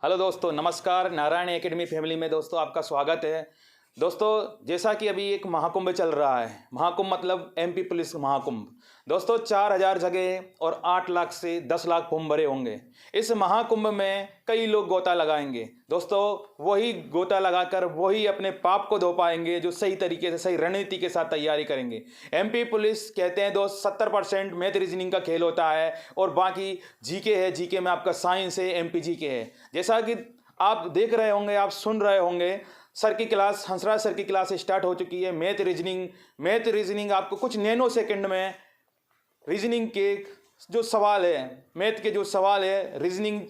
Hello दोस्तों, नमस्कार। Narayan academy family में दोस्तों आपका स्वागत है। दोस्तों, जैसा कि अभी एक महाकुंभ चल रहा है, महाकुंभ मतलब एमपी पुलिस महाकुंभ। दोस्तों 4000 जगह और 8 लाख से 10 लाख फॉर्म भरे होंगे। इस महाकुंभ में कई लोग गोता लगाएंगे। दोस्तों वही गोता लगाकर वही अपने पाप को धो पाएंगे जो सही तरीके से, सही रणनीति के साथ तैयारी करेंगे। एमपी पुलिस कहते हैं दोस्त 70% मैथ रीजनिंग का खेल होता है और बाकी जीके है। जीके में आपका साइंस है, एमपी जीके है। जैसा कि आप देख रहे होंगे, आप सुन रहे होंगे, सर की क्लास, हंसराज सर की क्लास स्टार्ट हो चुकी है। मैथ रीजनिंग आपको कुछ नैनो सेकंड में रीजनिंग के जो सवाल है, मैथ के जो सवाल है, रीजनिंग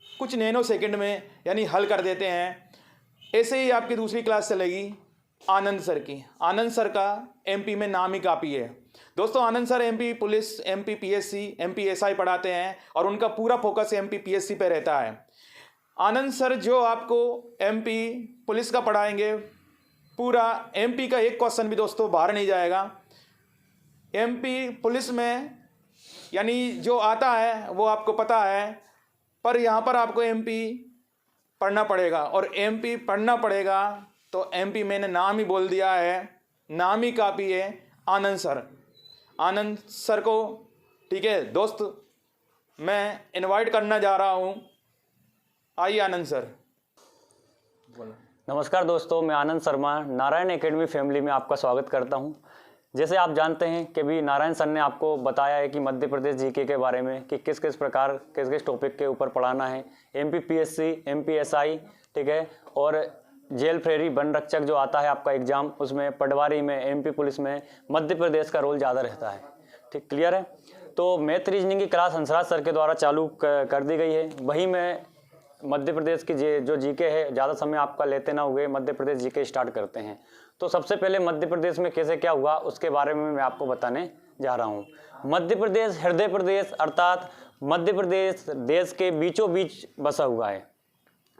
कुछ नैनो सेकंड में यानी हल कर देते हैं। ऐसे ही आपकी दूसरी क्लास चलेगी आनंद सर की। आनंद सर का एमपी में नाम ही काफ़ी है। दोस्तों Anand sir MP police, MP PSC, MP SI पढ़ाते हैं और उनका पूरा फोकस एमपी पीएससी पे रहता है। आनंद सर जो आपको एमपी पुलिस का पढ़ाएंगे, पूरा एमपी का एक क्वेश्चन भी दोस्तों बाहर नहीं जाएगा। एमपी पुलिस में यानी जो आता है वो आपको पता है, पर यहाँ पर आपको एमपी पढ़ना पड़ेगा। और एमपी पढ़ना पड़ेगा तो एमपी मैंने नाम ही बोल दिया है, नाम ही काफ़ी है, आनंद सर। आनंद सर को, ठीक है दोस्त, मैं इनवाइट करना जा रहा हूँ। आइए आनंद सर। नमस्कार दोस्तों, मैं आनंद शर्मा नारायण एकेडमी फैमिली में आपका स्वागत करता हूं। जैसे आप जानते हैं कि भी नारायण सर ने आपको बताया है कि मध्य प्रदेश जीके के बारे में कि किस किस प्रकार किस किस टॉपिक के ऊपर पढ़ाना है। एमपी पीएससी, एमपी एसआई, ठीक है, और जेल फ्रेरी वन रक्षक जो आता है आपका एग्जाम, उसमें पटवारी में, एमपी पुलिस में मध्य प्रदेश का रोल ज़्यादा रहता है। ठीक, क्लियर है। तो मैथ रीजनिंग की क्लास हंसराज सर के द्वारा चालू कर दी गई है। वही मैं मध्य प्रदेश की जो जीके है, ज़्यादा समय आपका लेते ना हुए मध्य प्रदेश जीके स्टार्ट करते हैं। तो सबसे पहले मध्य प्रदेश में कैसे क्या हुआ उसके बारे में मैं आपको बताने जा रहा हूँ। मध्य प्रदेश हृदय प्रदेश, अर्थात मध्य प्रदेश देश के बीचों बीच बसा हुआ है।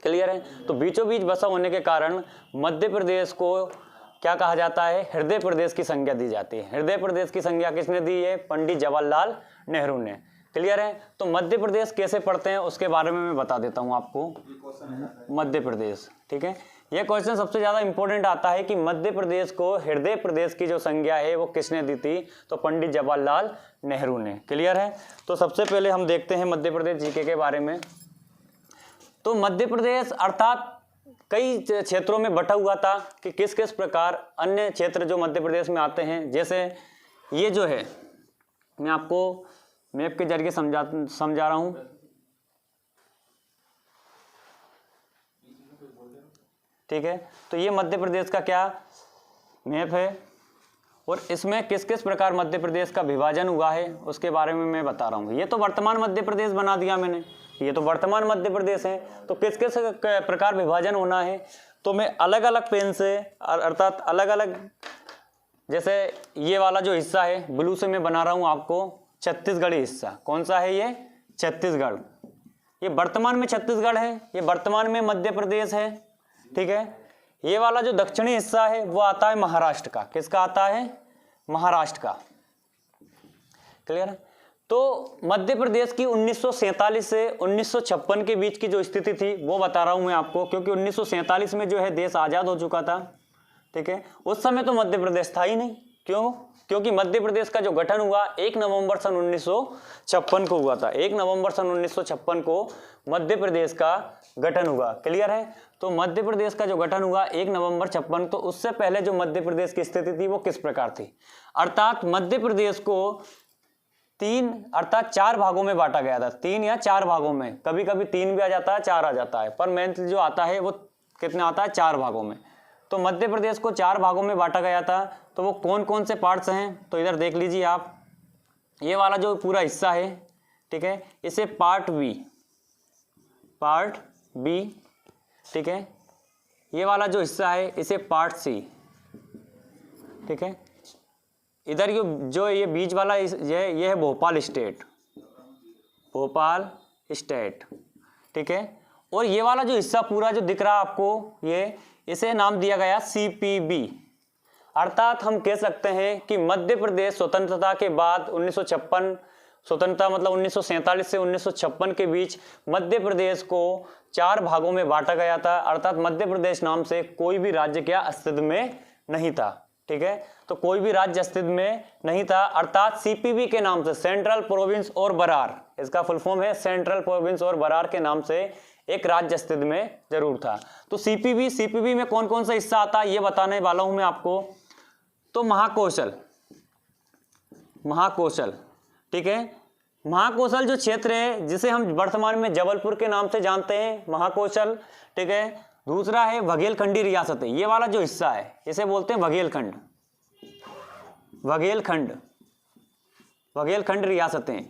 क्लियर है। तो बीचों बीच बसा होने के कारण मध्य प्रदेश को क्या कहा जाता है, हृदय प्रदेश की संज्ञा दी जाती है। हृदय प्रदेश की संज्ञा किसने दी है? पंडित जवाहरलाल नेहरू ने। क्लियर है। तो मध्य प्रदेश कैसे पढ़ते हैं उसके बारे में मैं बता देता हूं आपको। मध्य प्रदेश, ठीक है, यह क्वेश्चन सबसे ज्यादा इंपॉर्टेंट आता है कि मध्य प्रदेश को हृदय प्रदेश की जो संज्ञा है वो किसने दी थी? तो पंडित जवाहरलाल नेहरू ने। क्लियर है। तो सबसे पहले हम देखते हैं मध्य प्रदेश जीके के बारे में। तो मध्य प्रदेश अर्थात कई क्षेत्रों में बटा हुआ था कि किस किस प्रकार अन्य क्षेत्र जो मध्य प्रदेश में आते हैं। जैसे ये जो है, मैं आपको मैप के जरिए समझा रहा हूं। ठीक है। तो ये मध्य प्रदेश का क्या मैप है और इसमें किस किस प्रकार मध्य प्रदेश का विभाजन हुआ है उसके बारे में मैं बता रहा हूँ। ये तो वर्तमान मध्य प्रदेश बना दिया मैंने, ये तो वर्तमान मध्य प्रदेश है। तो किस किस प्रकार विभाजन होना है तो मैं अलग अलग पेन से, अर्थात अलग अलग, जैसे ये वाला जो हिस्सा है ब्लू से मैं बना रहा हूँ आपको, छत्तीसगढ़ी हिस्सा। कौन सा है ये? छत्तीसगढ़। ये वर्तमान में छत्तीसगढ़ है, ये वर्तमान में मध्य प्रदेश है। ठीक है। ये वाला जो दक्षिणी हिस्सा है वो आता है महाराष्ट्र का। किसका आता है? महाराष्ट्र का। क्लियर है। तो मध्य प्रदेश की 1947 से 1956 के बीच की जो स्थिति थी वो बता रहा हूं मैं आपको, क्योंकि 1947 में जो है देश आजाद हो चुका था। ठीक है। उस समय तो मध्य प्रदेश था ही नहीं। क्यों? क्योंकि मध्य प्रदेश का जो गठन हुआ 1 नवंबर सन 1956 को हुआ था। 1 नवंबर सन 1956 को मध्य प्रदेश का गठन हुआ। क्लियर है। तो मध्य प्रदेश का जो गठन हुआ 1 नवंबर 56, तो उससे पहले जो मध्य प्रदेश की स्थिति थी वो किस प्रकार थी? अर्थात मध्य प्रदेश को 3 अर्थात 4 भागों में बांटा गया था। 3 या 4 भागों में, कभी कभी 3 भी आ जाता है, 4 आ जाता है, पर मेन जो आता है वो कितने आता है? 4 भागों में। तो मध्य प्रदेश को 4 भागों में बांटा गया था। तो वो कौन कौन से पार्ट्स हैं तो इधर देख लीजिए आप। ये वाला जो पूरा हिस्सा है, ठीक है, इसे पार्ट बी, ठीक है। ये वाला जो हिस्सा है इसे पार्ट सी, ठीक है। इधर ये बीच वाला ये है भोपाल स्टेट, ठीक है। और ये वाला जो हिस्सा पूरा जो दिख रहा है आपको, ये इसे नाम दिया गया CPB। अर्थात हम कह सकते हैं कि मध्य प्रदेश स्वतंत्रता के बाद 1956 स्वतंत्रता मतलब 1947 से 1956 के बीच मध्य प्रदेश को 4 भागों में बांटा गया था, अर्थात मध्य प्रदेश नाम से कोई भी राज्य क्या अस्तित्व में नहीं था। ठीक है, तो कोई भी राज्य अस्तित्व में नहीं था, अर्थात सीपीबी के नाम से, सेंट्रल प्रोविंस और बरार, इसका फुल फॉर्म है सेंट्रल प्रोविंस और बरार के नाम से एक राज्य अस्तित्व में जरूर था। तो सीपीबी में कौन कौन सा हिस्सा आता है ये बताने वाला हूं मैं आपको। तो महाकौशल, ठीक है, महाकौशल जो क्षेत्र है जिसे हम वर्तमान में जबलपुर के नाम से जानते हैं, महाकौशल। ठीक है, दूसरा है बघेलखंडी रियासतें, ये वाला जो हिस्सा है इसे बोलते हैं बघेलखंड रियासतें।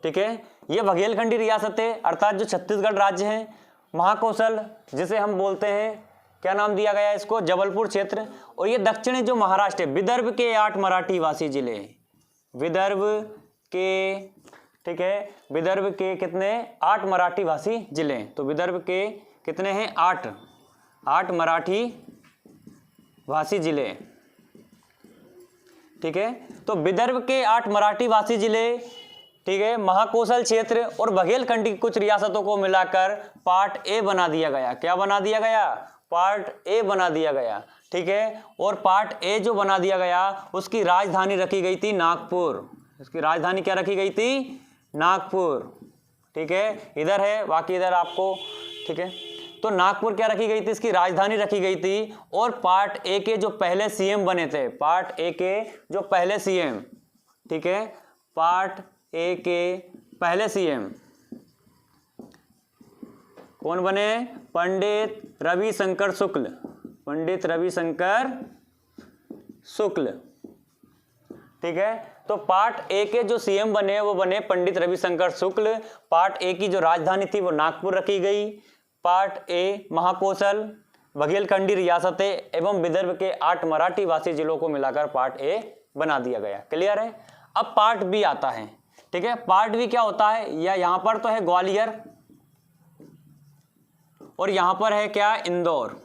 ठीक है, ये बघेलखंडी रियासतें अर्थात जो छत्तीसगढ़ राज्य है। महाकौशल जिसे हम बोलते हैं, क्या नाम दिया गया है इसको, जबलपुर क्षेत्र। और ये दक्षिणी जो महाराष्ट्र है, विदर्भ के 8 मराठी भाषी जिले, विदर्भ के, ठीक है, विदर्भ के कितने, 8 मराठी भाषी जिले। तो विदर्भ के कितने हैं, 8 मराठी भाषी जिले। ठीक है, तो विदर्भ के 8 मराठी भाषी जिले, ठीक है, महाकौशल क्षेत्र और बघेलखंड की कुछ रियासतों को मिलाकर पार्ट ए बना दिया गया। क्या बना दिया गया, पार्ट ए बना दिया गया। ठीक है, और पार्ट ए जो बना दिया गया उसकी राजधानी रखी गई थी नागपुर। इसकी राजधानी क्या रखी गई थी, नागपुर। ठीक है, इधर है, बाकी इधर आपको, ठीक है, तो नागपुर क्या रखी गई थी, इसकी राजधानी रखी गई थी। और पार्ट ए के जो पहले सीएम बने थे, पार्ट ए के जो पहले सीएम, ठीक है, पार्ट ए के पहले सीएम कौन बने, पंडित रविशंकर शुक्ल। ठीक है, तो पार्ट ए के जो सीएम बने वो बने पंडित रविशंकर शुक्ल। पार्ट ए की जो राजधानी थी वो नागपुर रखी गई। पार्ट ए महाकौशल, बघेलखंडी रियासतें एवं विदर्भ के 8 मराठी भाषी जिलों को मिलाकर पार्ट ए बना दिया गया। क्लियर है। अब पार्ट बी आता है। ठीक है, पार्ट बी क्या होता है, या यहां पर तो है ग्वालियर और यहां पर है क्या, इंदौर।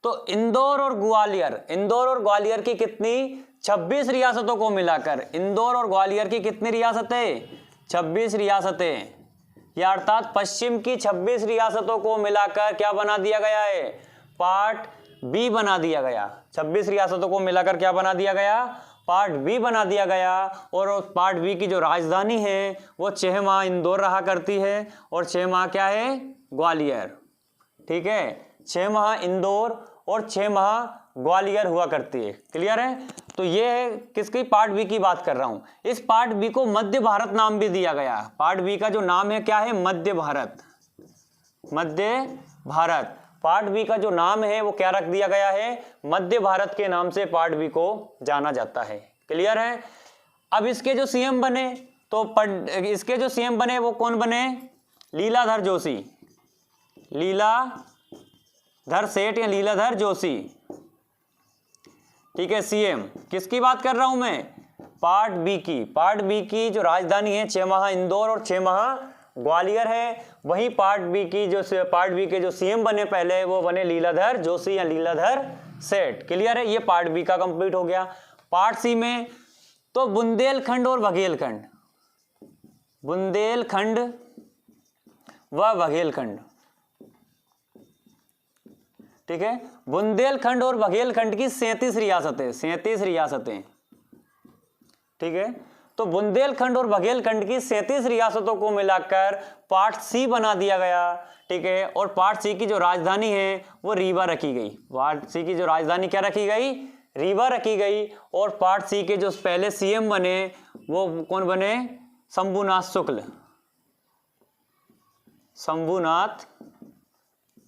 तो इंदौर और ग्वालियर की कितनी, 26 रियासतों को मिलाकर, इंदौर और ग्वालियर की कितनी रियासतें, 26 रियासतें, या अर्थात पश्चिम की 26 रियासतों को मिलाकर क्या बना दिया गया है, पार्ट बी बना दिया गया। 26 रियासतों को मिलाकर क्या बना दिया गया, पार्ट बी बना दिया गया। और पार्ट बी की जो राजधानी है वो 6 माह इंदौर रहा करती है और 6 माह क्या है, ग्वालियर। ठीक है, 6 माह इंदौर और 6 माह ग्वालियर हुआ करती है। क्लियर है। तो ये है किसकी, पार्ट बी की बात कर रहा हूं। इस पार्ट बी को मध्य भारत नाम भी दिया गया। पार्ट बी का जो नाम है क्या है, मध्य भारत। पार्ट बी का जो नाम है वो क्या रख दिया गया है, मध्य भारत के नाम से पार्ट बी को जाना जाता है। क्लियर है। अब इसके जो सीएम बने, तो इसके जो सीएम बने वो कौन बने, लीलाधर जोशी, लीलाधर सेठ या लीलाधर जोशी। ठीक है, सीएम किसकी बात कर रहा हूं मैं, पार्ट बी की। पार्ट बी की जो राजधानी है 6 माह इंदौर और 6 माह ग्वालियर है। वहीं पार्ट बी के जो सीएम बने पहले वो बने लीलाधर जोशी या लीलाधर सेठ। क्लियर है। ये पार्ट बी का कंप्लीट हो गया। पार्ट सी में तो बुंदेलखंड और बघेलखंड, बुंदेलखंड व बघेलखंड। ठीक है, बुंदेलखंड और बघेलखंड की 37 रियासतें। ठीक है, तो बुंदेलखंड और बघेलखंड की 37 रियासतों को मिलाकर पार्ट सी बना दिया गया। ठीक है, और पार्ट सी की जो राजधानी है वो रीवा रखी गई। पार्ट सी की जो राजधानी क्या रखी गई, रीवा रखी गई। और पार्ट सी के जो पहले सीएम बने वो कौन बने, शंभुनाथ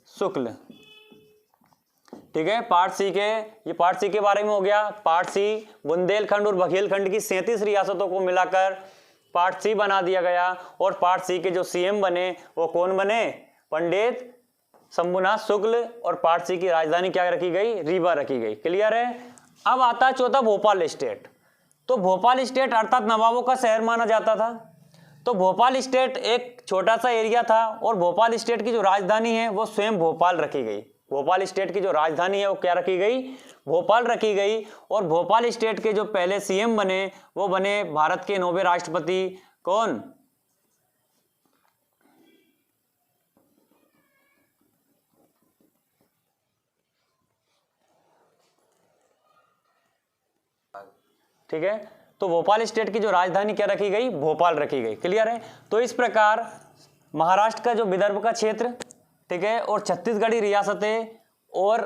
शुक्ल। ठीक है, पार्ट सी के बारे में हो गया। पार्ट सी बुंदेलखंड और बघेलखंड की 37 रियासतों को मिलाकर पार्ट सी बना दिया गया। और पार्ट सी के जो सीएम बने वो कौन बने, पंडित शंभुनाथ शुक्ल। और पार्ट सी की राजधानी क्या रखी गई, रीवा रखी गई। क्लियर है। अब आता है चौथा भोपाल स्टेट। तो भोपाल स्टेट अर्थात नवाबों का शहर माना जाता था। तो भोपाल स्टेट एक छोटा सा एरिया था और भोपाल स्टेट की जो राजधानी है वो स्वयं भोपाल रखी गई। भोपाल स्टेट की जो राजधानी है वो क्या रखी गई, भोपाल रखी गई। और भोपाल स्टेट के जो पहले सीएम बने वो बने भारत के 9वें राष्ट्रपति, कौन, ठीक है। तो भोपाल स्टेट की जो राजधानी क्या रखी गई, भोपाल रखी गई। क्लियर है। तो इस प्रकार महाराष्ट्र का जो विदर्भ का क्षेत्र, ठीक है, और छत्तीसगढ़ी रियासतें और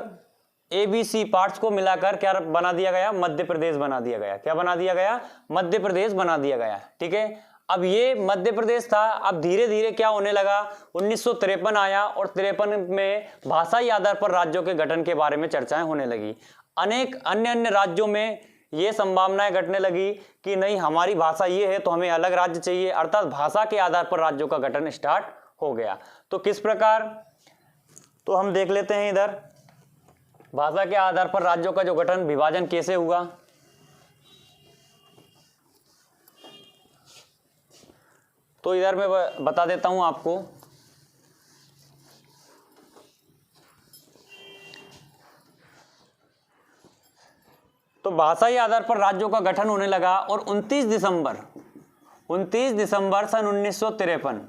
ABC पार्ट्स को मिलाकर क्या बना दिया गया, मध्य प्रदेश बना दिया गया। क्या बना दिया गया, मध्य प्रदेश बना दिया गया। ठीक है। अब ये मध्य प्रदेश था, अब धीरे धीरे क्या होने लगा, 1953 आया और 53 में भाषाई आधार पर राज्यों के गठन के बारे में चर्चाएं होने लगी। अनेक अन्य राज्यों में ये संभावनाएं घटने लगी कि नहीं, हमारी भाषा ये है तो हमें अलग राज्य चाहिए, अर्थात भाषा के आधार पर राज्यों का गठन स्टार्ट हो गया। तो किस प्रकार, तो हम देख लेते हैं इधर भाषा के आधार पर राज्यों का जो गठन, विभाजन कैसे हुआ। तो इधर मैं बता देता हूं आपको। तो भाषाई आधार पर राज्यों का गठन होने लगा और 29 दिसंबर सन 1953,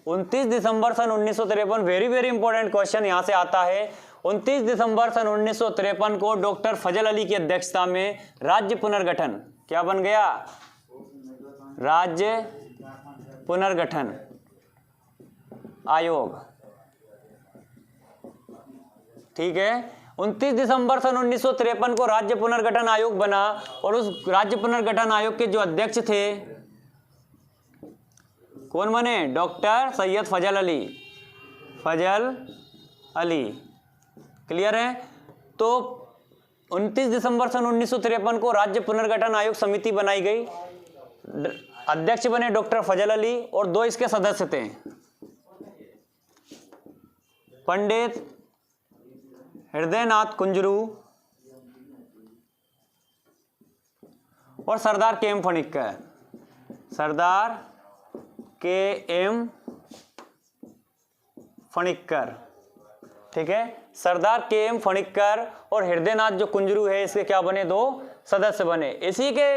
29 दिसंबर सन 1953, वेरी इंपॉर्टेंट क्वेश्चन यहां से आता है। 29 दिसंबर सन 1953 को डॉक्टर फजल अली की अध्यक्षता में राज्य पुनर्गठन क्या बन गया, राज्य पुनर्गठन आयोग। ठीक है। 29 दिसंबर सन 1953 को राज्य पुनर्गठन आयोग बना और उस राज्य पुनर्गठन आयोग के जो अध्यक्ष थे कौन बने, डॉक्टर सैयद फजल अली। क्लियर है। तो 29 दिसंबर सन 1953 को राज्य पुनर्गठन आयोग समिति बनाई गई, अध्यक्ष बने डॉक्टर फजल अली और 2 इसके सदस्य थे, पंडित हृदयनाथ कुंजरू और सरदार KM फणिक्कर, सरदार KM फणिक्कर। ठीक है। सरदार KM फणिक्कर और हृदयनाथ जो कुंजरू है इसके क्या बने, 2 सदस्य बने। इसी के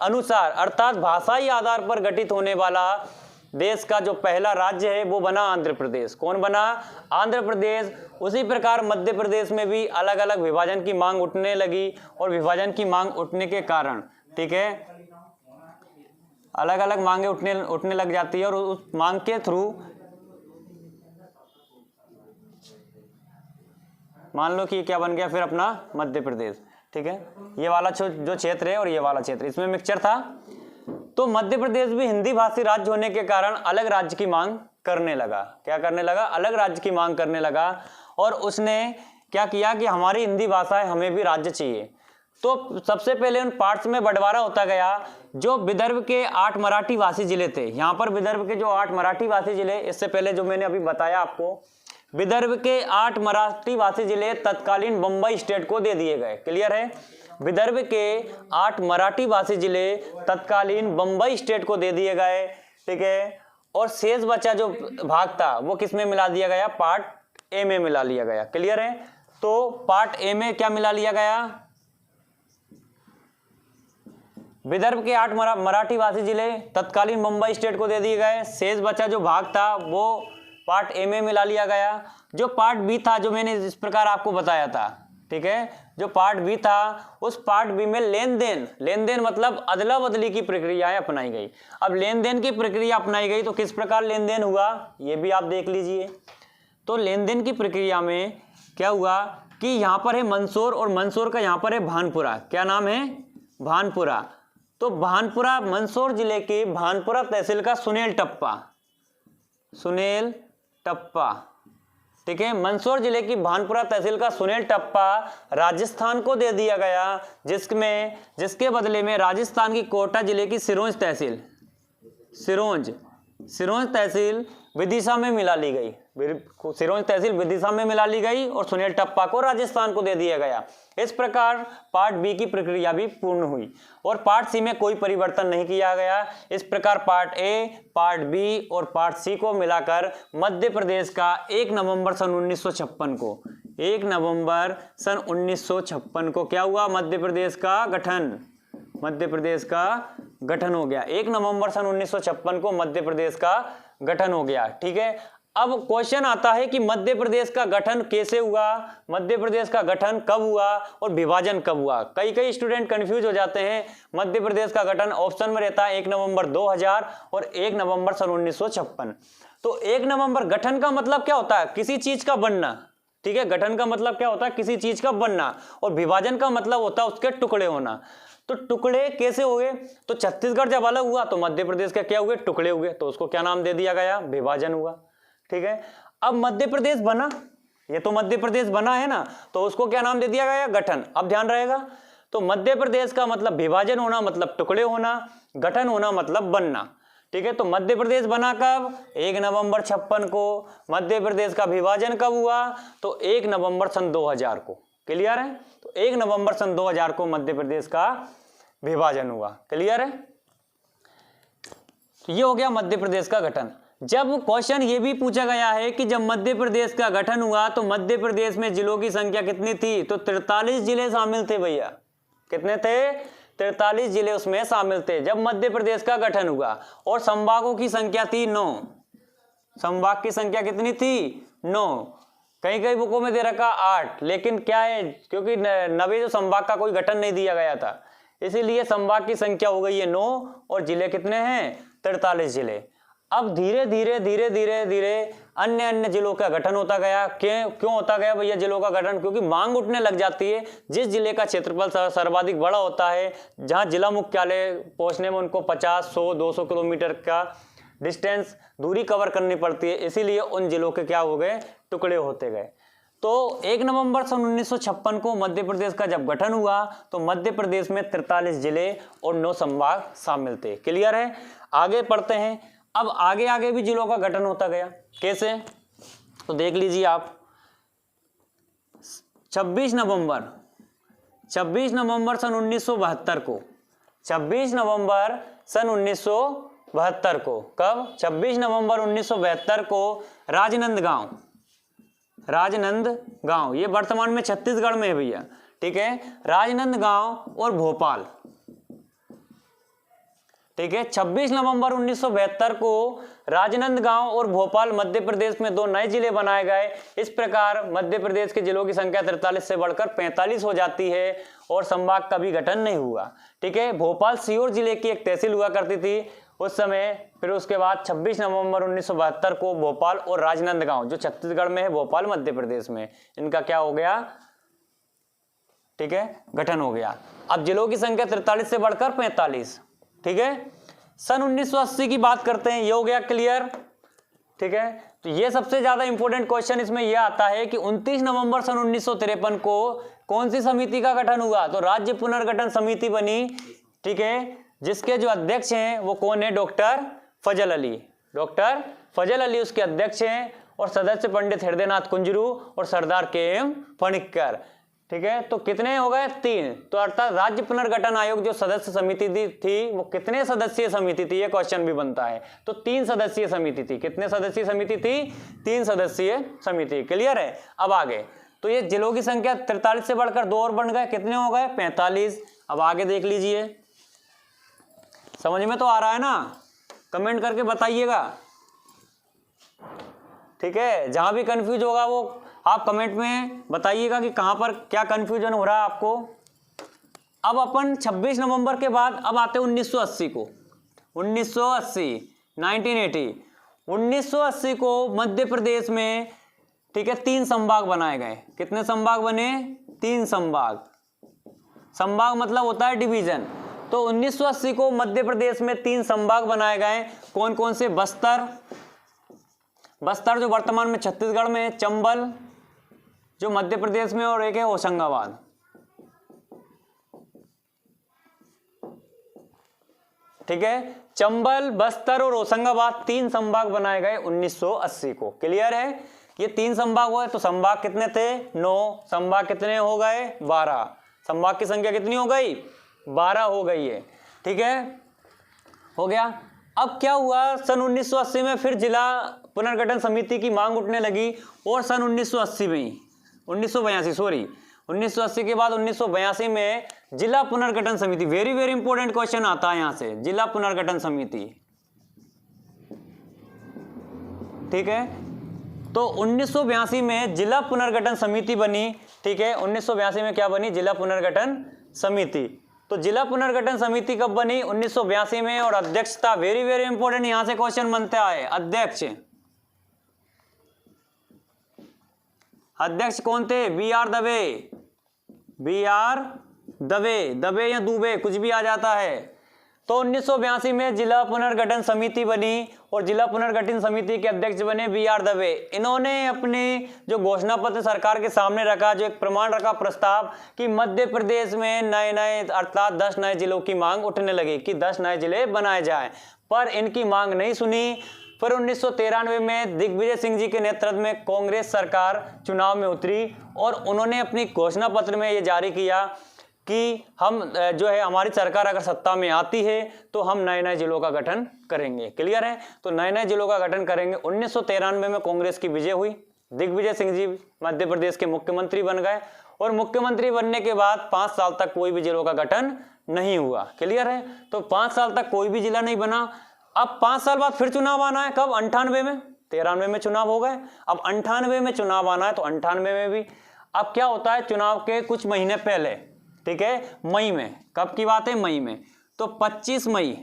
अनुसार अर्थात भाषाई आधार पर गठित होने वाला देश का जो पहला राज्य है वो बना आंध्र प्रदेश। कौन बना, आंध्र प्रदेश। उसी प्रकार मध्य प्रदेश में भी अलग अलग विभाजन की मांग उठने लगी और विभाजन की मांग उठने के कारण, ठीक है, अलग अलग मांगे उठने लग जाती है और उस मांग के थ्रू मान लो कि क्या बन गया फिर अपना मध्य प्रदेश। ठीक है। ये वाला जो क्षेत्र है और ये वाला क्षेत्र, इसमें मिक्सचर था। तो मध्य प्रदेश भी हिंदी भाषी राज्य होने के कारण अलग राज्य की मांग करने लगा। क्या करने लगा, अलग राज्य की मांग करने लगा। और उसने क्या किया कि हमारी हिंदी भाषा है, हमें भी राज्य चाहिए। तो सबसे पहले उन पार्ट्स में बंटवारा होता गया। जो विदर्भ के 8 मराठी भाषी जिले थे, यहाँ पर विदर्भ के जो 8 मराठी भाषी जिले, इससे पहले जो मैंने अभी बताया आपको, विदर्भ के 8 मराठी भाषी जिले तत्कालीन बंबई स्टेट को दे दिए गए। क्लियर है। विदर्भ के 8 मराठी भाषी जिले तत्कालीन बंबई स्टेट को दे दिए गए। ठीक है। और शेष बचा जो भाग था वो किस में मिला दिया गया, पार्ट ए में मिला लिया गया। क्लियर है। तो पार्ट ए में क्या मिला लिया गया, विदर्भ के 8 मराठी भाषी जिले तत्कालीन बंबई स्टेट को दे दिए गए। शेष बचा जो भाग था वो पार्ट ए में मिला लिया गया। जो पार्ट बी था, जो मैंने इस प्रकार आपको बताया था, ठीक है, जो पार्ट बी था उस पार्ट बी में लेन देन मतलब अदला बदली की प्रक्रियाएं अपनाई गई। अब लेन देन की प्रक्रिया अपनाई गई तो किस प्रकार लेन देन हुआ ये भी आप देख लीजिए। तो लेन देन की प्रक्रिया में क्या हुआ कि यहाँ पर है मंदसौर और मंदसौर का यहाँ पर है भानपुरा। क्या नाम है, भानपुरा। तो भानपुरा मंदसौर जिले के भानपुरा तहसील का सुनेल टप्पा, ठीक है, मंदसौर जिले की भानपुरा तहसील का सुनेल टप्पा राजस्थान को दे दिया गया, जिसके बदले में राजस्थान की कोटा जिले की सिरोंज तहसील विदिशा में मिला ली गई। सिरोंज तहसील विदिशा में मिला ली गई और सुनेल टप्पा को राजस्थान को दे दिया गया। इस प्रकार पार्ट बी की प्रक्रिया भी पूर्ण हुई और पार्ट सी में कोई परिवर्तन नहीं किया गया। इस प्रकार पार्ट ए, पार्ट बी और पार्ट सी को मिलाकर मध्य प्रदेश का 1 नवंबर सन 1956 को 1 नवंबर सन 1956 को क्या हुआ? मध्य प्रदेश का गठन, मध्य प्रदेश का गठन हो गया। 1 नवंबर सन 1956 को मध्य प्रदेश का गठन हो गया। ठीक है, अब क्वेश्चन आता है कि मध्य प्रदेश का गठन कैसे हुआ, मध्य प्रदेश का गठन कब हुआ और विभाजन कब हुआ। कई स्टूडेंट कंफ्यूज हो जाते हैं। मध्य प्रदेश का गठन ऑप्शन में रहता है 1 नवंबर 2000 और 1 नवंबर सन 1956। तो 1 नवंबर गठन का मतलब क्या होता है? किसी चीज का बनना। ठीक है, गठन का मतलब क्या होता है? किसी चीज का बनना। और विभाजन का मतलब होता है उसके टुकड़े होना। तो टुकड़े कैसे हुए? तो छत्तीसगढ़ जब अलग हुआ तो मध्य प्रदेश का क्या हुए? टुकड़े हुए। तो उसको क्या नाम दे दिया गया? विभाजन हुआ। ठीक है, अब मध्य प्रदेश बना, ये तो मध्य प्रदेश बना है ना, तो उसको क्या नाम दे दिया गया? गठन। अब ध्यान रहेगा, तो मध्य प्रदेश का मतलब विभाजन होना, मतलब टुकड़े होना, गठन होना मतलब बनना। ठीक है, तो मध्य प्रदेश बना कब? 1 नवंबर 56 को। मध्य प्रदेश का विभाजन कब हुआ? तो 1 नवंबर सन 2000 को। क्लियर है? तो 1 नवंबर सन 2000 को मध्य प्रदेश का विभाजन हुआ। क्लियर है? तो ये हो गया मध्य प्रदेश का गठन। जब क्वेश्चन ये भी पूछा गया है कि जब मध्य प्रदेश का गठन हुआ तो मध्य प्रदेश में जिलों की संख्या कितनी थी? तो 43 जिले शामिल थे भैया। कितने थे? 43 जिले उसमें शामिल थे जब मध्य प्रदेश का गठन हुआ। और संभागों की संख्या थी 9। संभाग की संख्या कितनी थी? 9। कई बुकों में दे रखा 8, लेकिन क्या है, क्योंकि 90 जो संभाग का कोई गठन नहीं दिया गया था, इसीलिए संभाग की संख्या हो गई है 9 और जिले कितने हैं? 43 जिले। अब धीरे धीरे अन्य जिलों का गठन होता गया। क्यों होता गया भैया जिलों का गठन? क्योंकि मांग उठने लग जाती है। जिस जिले का क्षेत्रफल सर्वाधिक बड़ा होता है, जहां जिला मुख्यालय पहुंचने में उनको 50, 100, 200 किलोमीटर का डिस्टेंस दूरी कवर करनी पड़ती है, इसीलिए उन जिलों के क्या हो गए? टुकड़े होते गए। तो 1 नवंबर सन 1956 को मध्य प्रदेश का जब गठन हुआ तो मध्य प्रदेश में 43 जिले और 9 संभाग शामिल थे। क्लियर है? आगे पढ़ते हैं। अब आगे भी जिलों का गठन होता गया। कैसे? तो देख लीजिए आप। 26 नवंबर सन 1972 को, 26 नवंबर सन 1972 को, कब? 26 नवंबर 1972 को राजनांदगांव, ये वर्तमान में छत्तीसगढ़ में है भैया। ठीक है, राजनांदगांव और भोपाल। ठीक है, 26 नवंबर 1972 को राजनांदगांव और भोपाल मध्य प्रदेश में 2 नए जिले बनाए गए। इस प्रकार मध्य प्रदेश के जिलों की संख्या 43 से बढ़कर 45 हो जाती है और संभाग का भी गठन नहीं हुआ। ठीक है, भोपाल सीहोर जिले की एक तहसील हुआ करती थी उस समय। फिर उसके बाद 26 नवंबर 1972 को भोपाल और राजनांदगांव, जो छत्तीसगढ़ में है, भोपाल मध्य प्रदेश में, इनका क्या हो गया? ठीक है, गठन हो गया। अब जिलों की संख्या 43 से बढ़कर 45। ठीक है, सन 1980 की बात करते हैं। ये हो गया क्लियर। ठीक है, तो ये सबसे ज्यादा इंपॉर्टेंट क्वेश्चन इसमें यह आता है कि 29 नवंबर सन 1953 को कौन सी समिति का गठन हुआ? तो राज्य पुनर्गठन समिति बनी। ठीक है, जिसके जो अध्यक्ष हैं वो कौन है? डॉक्टर फजल अली उसके अध्यक्ष हैं और सदस्य पंडित हृदयनाथ कुंजरू और सरदार के.एम. पणिक्कर। ठीक है, तो कितने हो गए? 3। तो अर्थात राज्य पुनर्गठन आयोग जो सदस्य समिति थी वो कितने सदस्यीय समिति थी? ये क्वेश्चन भी बनता है। तो 3 सदस्यीय समिति थी। कितने सदस्यीय समिति थी? 3 सदस्यीय समिति। क्लियर है? अब आगे, तो ये जिलों की संख्या 43 से बढ़कर 2 और बन गए। कितने हो गए? 45। अब आगे देख लीजिए। समझ में तो आ रहा है ना? कमेंट करके बताइएगा। ठीक है, जहां भी कंफ्यूज होगा वो आप कमेंट में बताइएगा कि कहां पर क्या कंफ्यूजन हो रहा है आपको। अब अपन 26 नवंबर के बाद अब आते हैं 1980 को। 1980 को मध्य प्रदेश में, ठीक है, 3 संभाग बनाए गए। कितने संभाग बने? 3 संभाग। संभाग मतलब होता है डिवीजन। तो 1980 को मध्य प्रदेश में 3 संभाग बनाए गए। कौन कौन से? बस्तर जो वर्तमान में छत्तीसगढ़ में है, चंबल जो मध्य प्रदेश में, और एक है होशंगाबाद। ठीक है, चंबल, बस्तर और होशंगाबाद 3 संभाग बनाए गए 1980 को। क्लियर है? ये 3 संभाग हुए। तो संभाग कितने थे? 9। संभाग कितने हो गए? 12। संभाग की संख्या कितनी हो गई? 12 हो गई है। ठीक है, हो गया। अब क्या हुआ? सन 1980 में फिर जिला पुनर्गठन समिति की मांग उठने लगी और सन 1980 में ही 1982 सॉरी 1980 के बाद 1982 में जिला पुनर्गठन समिति, वेरी वेरी इंपॉर्टेंट क्वेश्चन आता है यहां से, जिला पुनर्गठन समिति, ठीक है। तो 1982 में जिला पुनर्गठन समिति बनी, ठीक है। 1982 में क्या बनी? जिला पुनर्गठन समिति। तो जिला पुनर्गठन समिति कब बनी? 1982 में। और अध्यक्ष था, वेरी वेरी इंपॉर्टेंट, यहां से क्वेश्चन बनता है, अध्यक्ष, अध्यक्ष कौन थे? B R Dave, B R Dave, Dave या दुबे कुछ भी आ जाता है। तो 1982 में जिला पुनर्गठन समिति बनी और जिला पुनर्गठन समिति के अध्यक्ष बने बी आर दवे। इन्होंने अपने जो घोषणा पत्र सरकार के सामने रखा, जो एक प्रमाण रखा प्रस्ताव कि मध्य प्रदेश में नए नए अर्थात 10 नए जिलों की मांग उठने लगी कि 10 नए जिले बनाए जाएं, पर इनकी मांग नहीं सुनी। फिर 1993 में दिग्विजय सिंह जी के नेतृत्व में कांग्रेस सरकार चुनाव में उतरी और उन्होंने अपनी घोषणा पत्र में ये जारी किया कि हम जो है हमारी सरकार अगर सत्ता में आती है तो हम नए नए जिलों का गठन करेंगे। क्लियर है? तो नए नए जिलों का गठन करेंगे। 1993 में कांग्रेस की विजय हुई, दिग्विजय सिंह जी मध्य प्रदेश के मुख्यमंत्री बन गए और मुख्यमंत्री बनने के बाद 5 साल तक कोई भी जिलों का गठन नहीं हुआ। क्लियर है? तो 5 साल तक कोई भी जिला नहीं बना। अब 5 साल बाद फिर चुनाव आना है, कब? 98 में, 93 में चुनाव हो गए, अब 98 में चुनाव आना है। तो 98 में भी अब क्या होता है, चुनाव के कुछ महीने पहले, ठीक है, मई में, कब की बात है? मई में। तो 25 मई,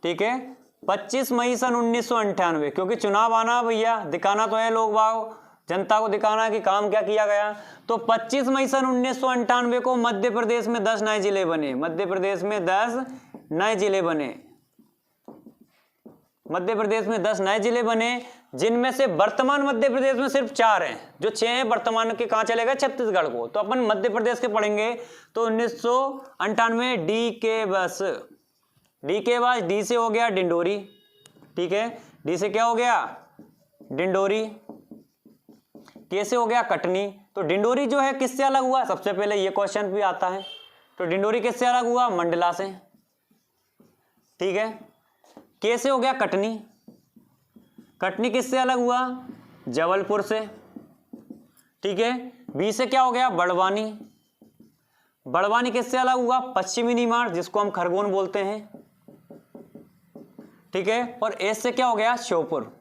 ठीक है, 25 मई सन 1998, क्योंकि चुनाव आना भैया, दिखाना तो है, लोग बाग जनता को दिखाना है कि काम क्या किया गया। तो 25 मई सन 1998 को मध्य प्रदेश में 10 नए जिले बने, मध्य प्रदेश में 10 नए जिले बने, मध्य प्रदेश में 10 नए जिले बने, जिनमें से वर्तमान मध्य प्रदेश में सिर्फ 4 हैं, जो 6 हैं वर्तमान के कहां चले गए? छत्तीसगढ़ को। तो अपन मध्य प्रदेश के पढ़ेंगे। तो 1998 डी के बस, डी के बाद डी से हो गया डिंडोरी, ठीक है, डी से क्या हो गया? डिंडोरी, के से हो गया कटनी। तो डिंडोरी जो है किससे अलग हुआ? सबसे पहले ये क्वेश्चन भी आता है। तो डिंडोरी किससे अलग हुआ? मंडला से, ठीक है। के से हो गया कटनी, कटनी किससे अलग हुआ? जबलपुर से, ठीक है। बी से क्या हो गया? बड़वानी, बड़वानी किससे अलग हुआ? पश्चिमी निमाड़, जिसको हम खरगोन बोलते हैं, ठीक है। और एस से क्या हो गया? श्योपुर,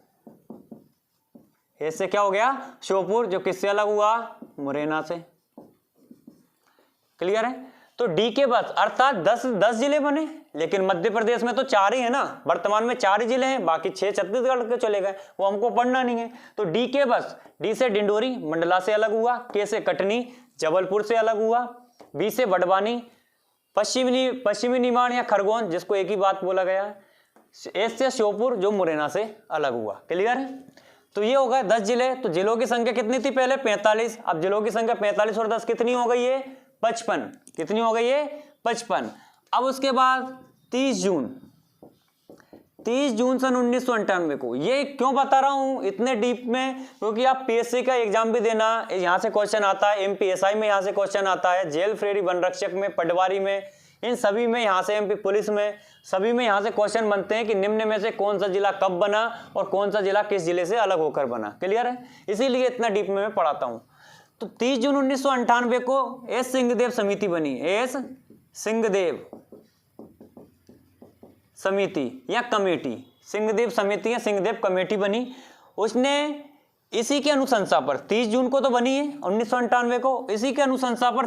एस से क्या हो गया? श्योपुर, जो किससे अलग हुआ? मुरैना से। क्लियर है? तो डी के बस अर्थात 10 जिले बने, लेकिन मध्य प्रदेश में तो 4 ही है ना, वर्तमान में 4 ही जिले हैं, बाकी 6 छत्तीसगढ़ के चले गए, वो हमको पढ़ना नहीं है। तो डी के बस, डी से डिंडोरी मंडला से अलग हुआ, के से कटनी जबलपुर से अलग हुआ, बी से बड़वानी पश्चिमी निमाड़ या खरगोन, जिसको एक ही बात बोला गया है, एस से श्योपुर जो मुरैना से अलग हुआ। क्लियर है? तो ये हो गए 10 जिले। तो जिलों की संख्या कितनी थी पहले? 45। अब जिलों की संख्या 45 और 10 कितनी हो गई है? 55। कितनी हो गई है? 55। अब उसके बाद 30 जून सन 1998 को, ये क्यों बता रहा हूं इतने डीप में, क्योंकि आप पीएससी का एग्जाम भी देना, यहां से क्वेश्चन आता है, एमपीएसआई में यहां से क्वेश्चन आता है, जेल फ्रेरी वन रक्षक में, पटवारी में, इन सभी में, यहां से एमपी पुलिस में, सभी में यहां से क्वेश्चन बनते हैं कि निम्न में से कौन सा जिला कब बना और कौन सा जिला किस जिले से अलग होकर बना। क्लियर है? इसीलिए इतना डीप में मैं पढ़ाता हूं। तो 30 जून 1998 को एस सिंहदेव समिति बनी, एस सिंहदेव समिति या कमेटी, सिंहदेव समिति या सिंहदेव कमेटी बनी। उसने इसी के अनुशंसा पर 30 जून को तो बनी है 1998 को, इसी के अनुशंसा पर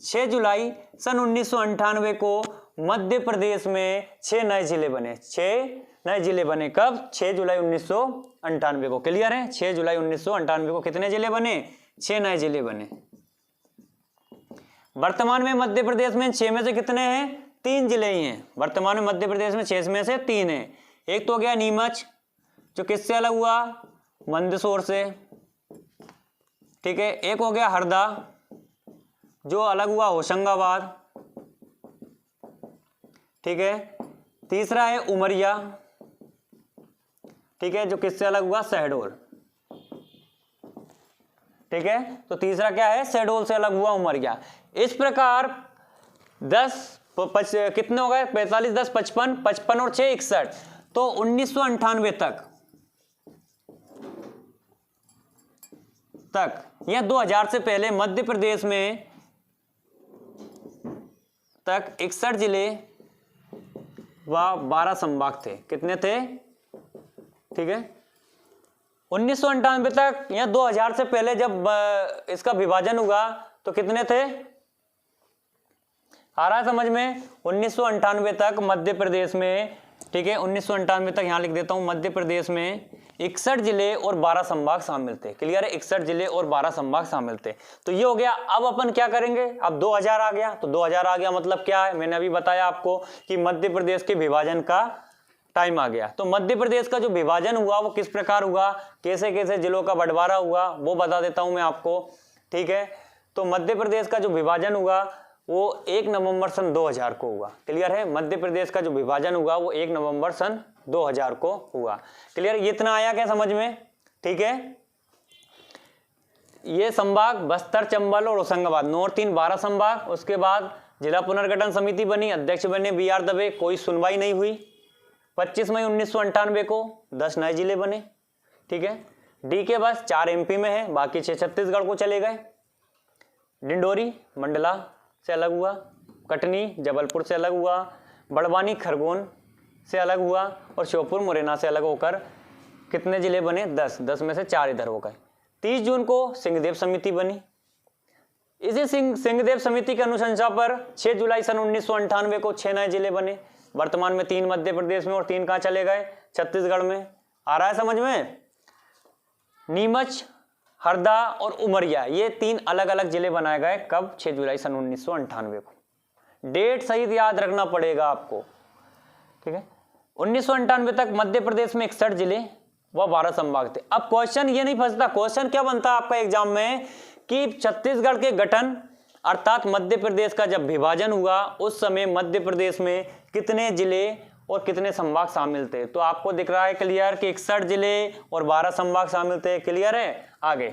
6 जुलाई सन 1998 को मध्य प्रदेश में 6 नए जिले बने। 6 नए जिले बने कब? 6 जुलाई 1998 को। क्लियर है? 6 जुलाई 1998 को कितने जिले बने? 6 नए जिले बने। वर्तमान में मध्य प्रदेश में 6 में से कितने हैं? 3 जिले ही हैं। वर्तमान में मध्य प्रदेश में 6 में से 3 हैं। एक तो हो गया नीमच, जो किससे अलग हुआ? मंदसौर से, ठीक है। एक हो गया हरदा, जो अलग हुआ होशंगाबाद, ठीक है। तीसरा है उमरिया, ठीक है, जो किससे अलग हुआ? शहडोल, ठीक है। तो तीसरा क्या है? शहडोल से अलग हुआ उमरिया। इस प्रकार 10 कितने हो गए? 45 10 55, 55 और 6 61। तो 1998 तक तक या 2000 से पहले मध्य प्रदेश में तक 61 जिले व 12 संभाग थे। कितने थे? ठीक है, 1998 तक या 2000 से पहले जब इसका विभाजन हुआ तो कितने थे? आ रहा है समझ में? 1998 तक मध्य प्रदेश में, ठीक है, 1998 तक यहां लिख देता हूं, मध्य प्रदेश में 61 जिले और 12 संभाग शामिल थे। क्लियर है? 61 जिले और 12 संभाग शामिल थे। तो ये हो गया। अब अपन क्या करेंगे? अब 2000 आ गया, तो 2000 आ गया मतलब क्या है? मैंने अभी बताया आपको कि मध्य प्रदेश के विभाजन का टाइम आ गया। तो मध्य प्रदेश का जो विभाजन हुआ वो किस प्रकार हुआ, कैसे कैसे जिलों का बंटवारा हुआ, वो बता देता हूं मैं आपको। ठीक है, तो मध्य प्रदेश का जो विभाजन हुआ वो 1 नवंबर सन 2000 को हुआ। क्लियर है? मध्य प्रदेश का जो विभाजन हुआ वो 1 नवंबर सन 2000 को हुआ। क्लियर? ये इतना आया क्या समझ में? ठीक है, ये संभाग बस्तर, चंबल और होशंगाबाद, नॉर्थ इन 12 संभाग। उसके बाद जिला पुनर्गठन समिति बनी, अध्यक्ष बने BR दवे, कोई सुनवाई नहीं हुई। 25 मई 1998 को 10 नए जिले बने। ठीक है, डी के बस 4 MP में है, बाकी 6 छत्तीसगढ़ को चले गए। डिंडोरी मंडला से अलग हुआ, कटनी जबलपुर से अलग हुआ, बड़वानी खरगोन से अलग हुआ और श्योपुर मुरैना से अलग होकर कितने जिले बने? 10 में से 4 इधर हो गए। 30 जून को सिंहदेव समिति बनी। इसी सिंहदेव समिति की अनुशंसा पर 6 जुलाई सन 1998 को 6 नए जिले बने। वर्तमान में 3 मध्य प्रदेश में और 3 कहाँ चले गए? छत्तीसगढ़ में। आ रहा है समझ में? नीमच, हरदा और उमरिया, ये 3 अलग अलग जिले बनाए गए। कब? 6 जुलाई सन 1998 को। डेट सहित याद रखना पड़ेगा आपको। ठीक है, 1998 तक मध्य प्रदेश में 61 जिले व 12 संभाग थे। अब क्वेश्चन ये नहीं फंसता। क्वेश्चन क्या बनता है आपका एग्जाम में कि छत्तीसगढ़ के गठन अर्थात मध्य प्रदेश का जब विभाजन हुआ उस समय मध्य प्रदेश में कितने जिले और कितने संभाग शामिल थे? तो आपको दिख रहा है क्लियर कि 61 जिले और 12 संभाग शामिल थे। क्लियर है? आगे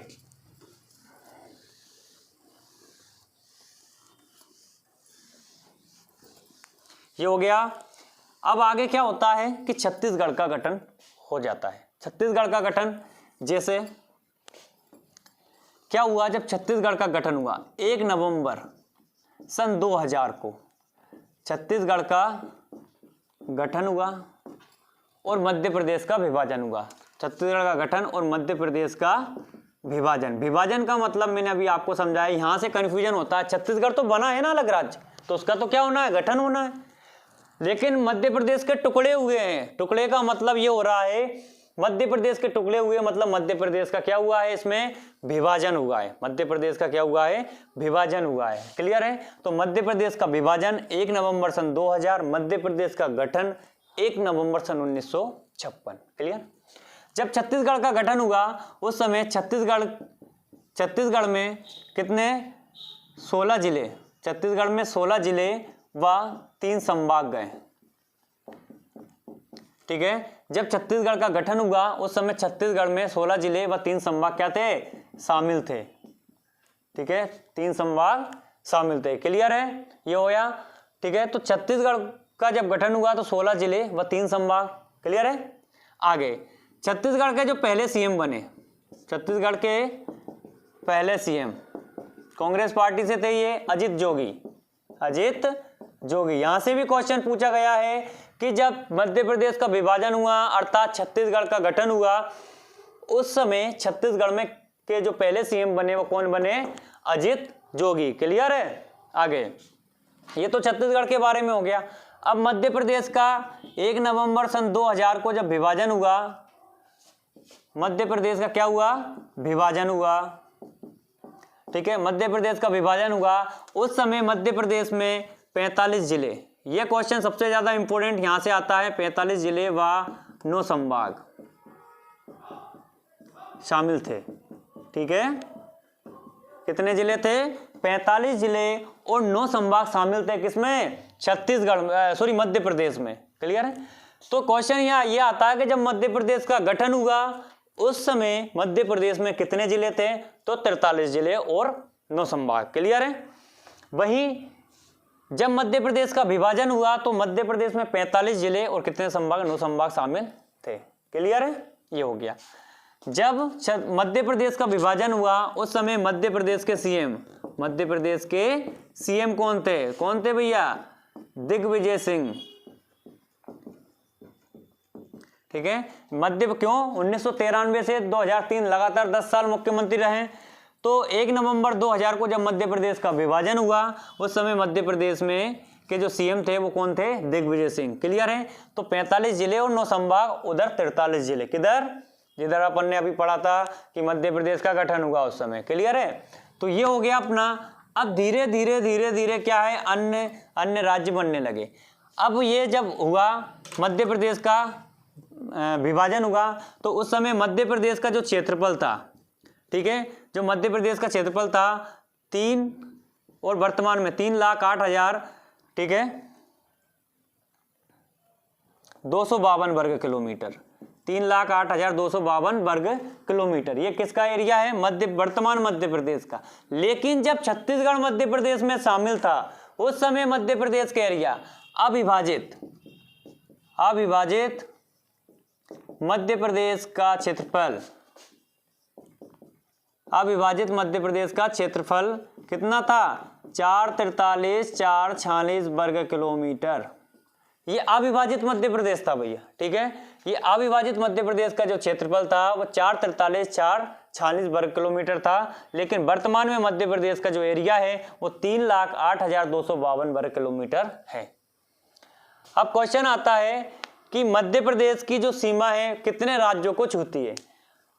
ये हो गया। अब आगे क्या होता है कि छत्तीसगढ़ का गठन हो जाता है। छत्तीसगढ़ का गठन जैसे क्या हुआ? जब छत्तीसगढ़ का गठन हुआ 1 नवंबर सन 2000 को छत्तीसगढ़ का गठन हुआ और मध्य प्रदेश का विभाजन हुआ। छत्तीसगढ़ का गठन और मध्य प्रदेश का विभाजन। विभाजन का मतलब मैंने अभी आपको समझाया, यहां से कंफ्यूजन होता है। छत्तीसगढ़ तो बना है ना अलग राज्य, तो उसका तो क्या होना है? गठन होना है। लेकिन मध्य प्रदेश के टुकड़े हुए हैं। टुकड़े का मतलब ये हो रहा है, मध्य प्रदेश के टुकड़े हुए मतलब मध्य प्रदेश का क्या हुआ है? इसमें विभाजन हुआ है। मध्य प्रदेश का क्या हुआ है? विभाजन हुआ है। क्लियर है? तो मध्य प्रदेश का विभाजन 1 नवंबर सन 2000, मध्य प्रदेश का गठन 1 नवंबर सन 1956। क्लियर? जब छत्तीसगढ़ का गठन हुआ उस समय छत्तीसगढ़ में कितने? 16 जिले। छत्तीसगढ़ में 16 जिले व 3 संभाग गए। ठीक है, जब छत्तीसगढ़ का गठन हुआ उस समय छत्तीसगढ़ में 16 जिले व 3 संभाग क्या थे? शामिल थे। ठीक है, 3 संभाग शामिल थे। क्लियर है? ये हो गया। ठीक है, तो छत्तीसगढ़ का जब गठन हुआ तो 16 जिले व 3 संभाग। क्लियर है? आगे छत्तीसगढ़ के जो पहले CM बने, छत्तीसगढ़ के पहले CM कांग्रेस पार्टी से थे, ये अजित जोगी। यहां से भी क्वेश्चन पूछा गया है कि जब मध्य प्रदेश का विभाजन हुआ अर्थात छत्तीसगढ़ का गठन हुआ उस समय छत्तीसगढ़ में के जो पहले CM बने वो कौन बने? अजित जोगी। क्लियर है? आगे ये तो छत्तीसगढ़ के बारे में हो गया। अब मध्य प्रदेश का 1 नवंबर सन 2000 को जब विभाजन हुआ, मध्य प्रदेश का क्या हुआ? विभाजन हुआ। ठीक है, मध्य प्रदेश का विभाजन हुआ उस समय मध्य प्रदेश में 45 जिले, ये क्वेश्चन सबसे ज्यादा इंपॉर्टेंट यहां से आता है, 45 जिले व 9 संभाग शामिल थे। ठीक है, कितने जिले थे? 45 जिले और 9 संभाग शामिल थे। किसमें? मध्य प्रदेश में। क्लियर है? तो क्वेश्चन यहाँ ये आता है कि जब मध्य प्रदेश का गठन हुआ उस समय मध्य प्रदेश में कितने जिले थे? तो 43 जिले और 9 संभाग। क्लियर है? वही जब मध्य प्रदेश का विभाजन हुआ तो मध्य प्रदेश में 45 जिले और कितने संभाग? 9 संभाग शामिल थे। क्लियर है? ये हो गया। जब मध्य प्रदेश का विभाजन हुआ उस समय मध्य प्रदेश के सीएम कौन थे भैया? दिग्विजय सिंह। ठीक है, क्यों 1993 से 2003 लगातार 10 साल मुख्यमंत्री रहे। तो 1 नवंबर 2000 को जब मध्य प्रदेश का विभाजन हुआ उस समय मध्य प्रदेश में के जो सीएम थे वो कौन थे? दिग्विजय सिंह। क्लियर है? तो 45 जिले और 9 संभाग, उधर 43 जिले। किधर? जिधर अपन ने अभी पढ़ा था कि मध्य प्रदेश का गठन हुआ उस समय। क्लियर है? तो ये हो गया अपना। अब धीरे धीरे क्या है, अन्य राज्य बनने लगे। अब ये जब हुआ मध्य प्रदेश का विभाजन हुआ तो उस समय मध्य प्रदेश का जो क्षेत्रफल था, ठीक है, जो मध्य प्रदेश का क्षेत्रफल था 3 और वर्तमान में 3,08,000, ठीक है, 252 वर्ग किलोमीटर, 3,08,252 वर्ग किलोमीटर। ये किसका एरिया है? वर्तमान मध्य प्रदेश का। लेकिन जब छत्तीसगढ़ मध्य प्रदेश में शामिल था उस समय मध्य प्रदेश का एरिया अविभाजित मध्य प्रदेश का क्षेत्रफल, अविभाजित मध्य प्रदेश का क्षेत्रफल कितना था? 443,446 वर्ग किलोमीटर। ये अविभाजित मध्य प्रदेश था भैया। ठीक है, ये अविभाजित मध्य प्रदेश का जो क्षेत्रफल था वो 443,446 वर्ग किलोमीटर था। लेकिन वर्तमान में मध्य प्रदेश का जो एरिया है वो 3,08,252 वर्ग किलोमीटर है। अब क्वेश्चन आता है कि मध्य प्रदेश की जो सीमा है कितने राज्यों को छूती है?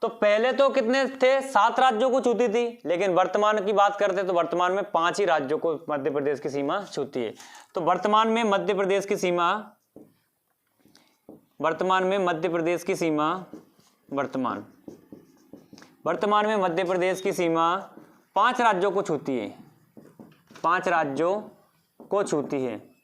तो पहले तो कितने थे? 7 राज्यों को छूती थी, लेकिन वर्तमान की बात करते तो वर्तमान में 5 ही राज्यों को मध्य प्रदेश की सीमा छूती है। तो वर्तमान में मध्य प्रदेश की सीमा वर्तमान में मध्य प्रदेश की सीमा 5 राज्यों को छूती है। 5 राज्यों को छूती है।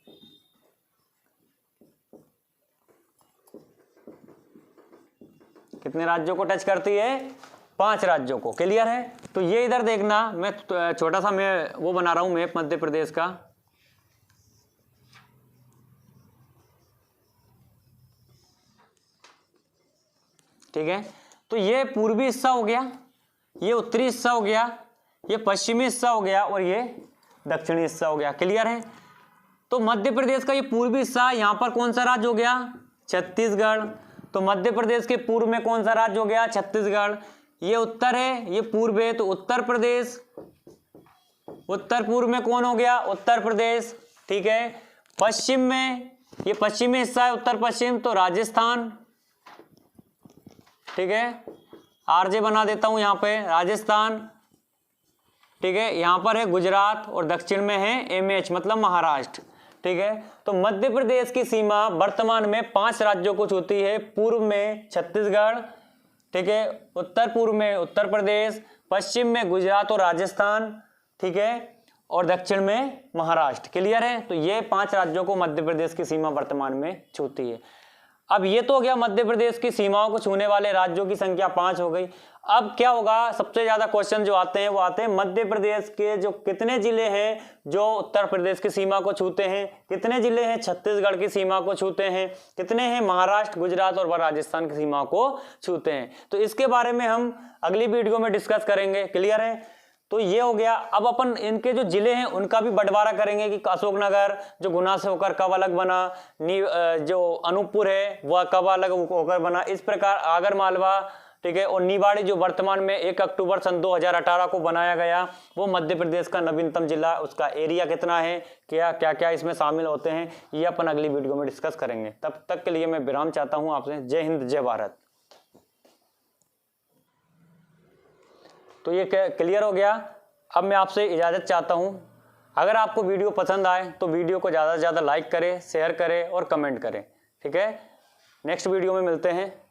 कितने राज्यों को टच करती है? 5 राज्यों को। क्लियर है? तो ये इधर देखना, मैं छोटा सा मैं वो बना रहा हूं मैप मध्य प्रदेश का। ठीक है, तो ये पूर्वी हिस्सा हो गया, ये उत्तरी हिस्सा हो गया, ये पश्चिमी हिस्सा हो गया और ये दक्षिणी हिस्सा हो गया। क्लियर है? तो मध्य प्रदेश का ये पूर्वी हिस्सा, यहां पर कौन सा राज्य हो गया? छत्तीसगढ़। तो मध्य प्रदेश के पूर्व में कौन सा राज्य हो गया? छत्तीसगढ़। ये उत्तर है, ये पूर्व है, तो उत्तर प्रदेश। उत्तर पूर्व में कौन हो गया? उत्तर प्रदेश। ठीक है, पश्चिम में, ये पश्चिमी हिस्सा है उत्तर पश्चिम, तो राजस्थान। ठीक है, आरजे बना देता हूं यहां पे, राजस्थान। ठीक है, यहां पर है गुजरात और दक्षिण में है एमएच मतलब महाराष्ट्र। ठीक है, तो मध्य प्रदेश की सीमा वर्तमान में 5 राज्यों को छूती है। पूर्व में छत्तीसगढ़, ठीक है, उत्तर पूर्व में उत्तर प्रदेश, पश्चिम में गुजरात और राजस्थान, ठीक है, और दक्षिण में महाराष्ट्र। क्लियर है? तो ये 5 राज्यों को मध्य प्रदेश की सीमा वर्तमान में छूती है। अब ये तो हो गया मध्य प्रदेश की सीमाओं को छूने वाले राज्यों की संख्या 5 हो गई। अब क्या होगा? सबसे ज्यादा क्वेश्चन जो आते हैं वो आते हैं मध्य प्रदेश के जो कितने जिले हैं जो उत्तर प्रदेश की सीमा को छूते हैं, कितने जिले हैं छत्तीसगढ़ की सीमा को छूते हैं, कितने हैं महाराष्ट्र, गुजरात और राजस्थान की सीमा को छूते हैं। तो इसके बारे में हम अगली वीडियो में डिस्कस करेंगे। क्लियर है? तो ये हो गया। अब अपन इनके जो जिले हैं उनका भी बंटवारा करेंगे कि अशोकनगर जो गुना से होकर कब अलग बना, जो अनूपपुर है वह कब अलग होकर बना, इस प्रकार आगर मालवा, ठीक है, और निवाड़ी जो वर्तमान में 1 अक्टूबर सन 2018 को बनाया गया वो मध्य प्रदेश का नवीनतम जिला, उसका एरिया कितना है, क्या क्या इसमें शामिल होते हैं, ये अपन अगली वीडियो में डिस्कस करेंगे। तब तक के लिए मैं विराम चाहता हूँ आपसे। जय हिंद, जय भारत। तो ये क्लियर हो गया। अब मैं आपसे इजाज़त चाहता हूँ। अगर आपको वीडियो पसंद आए तो वीडियो को ज़्यादा से ज़्यादा लाइक करें, शेयर करें और कमेंट करें। ठीक है, नेक्स्ट वीडियो में मिलते हैं।